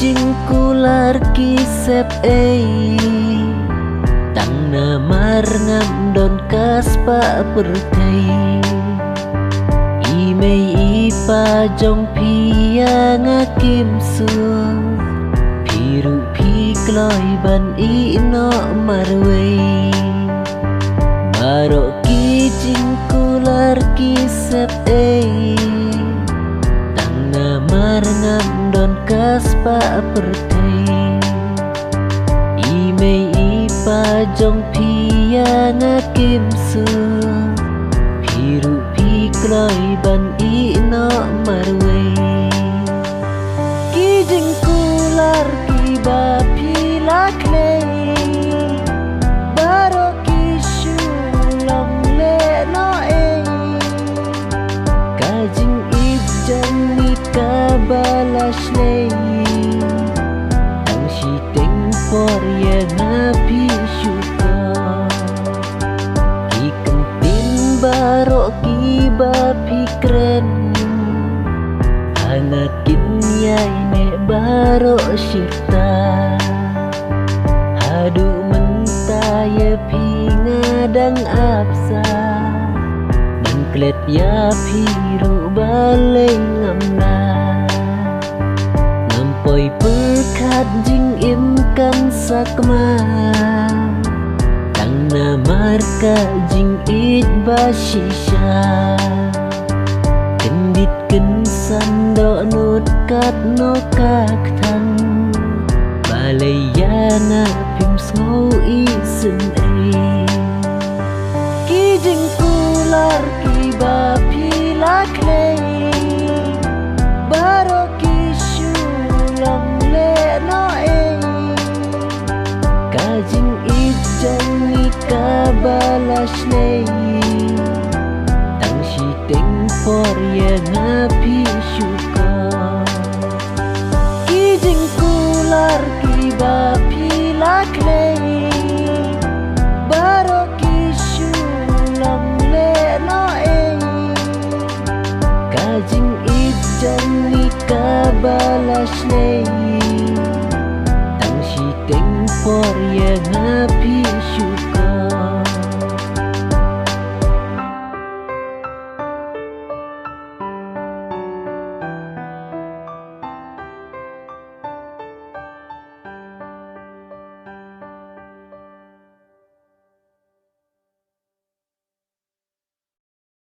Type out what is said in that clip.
jingkular kisep tang namar ngam don kaspa pertai imei ipa jong pia ngakim suang piru pi kloi ban ino marwei barok ki jingkular kisep tang namar ngam don kaspa pertai imei ipa jong pia ngakim suang piru pi kloi ban ino marwei ki jingkular ki ba pila klei baro ki shulam le no kajing ijan ni kabalas lei tang si teng por ye napi syuka ki kentin baro ki ba pikren hanakin yai ne baro syirta hadu mentaya pi ngadang apsa dan klet ya piru balai ngamna ngampoi perkat jing imkan sakma tang namar ka jing it basisha kendit kensan do nut kat no kak thang balayana pim sngau isen ki jingkular ki ba pila klei baro ki shulam le no kajing ijan ni kabalas lei tang si teng por ye ngapi syuka ki jingkular ki ba pila klei baro ki shulam le no kajing ijan ni kabalas lei tang si teng por ye ngapi syuka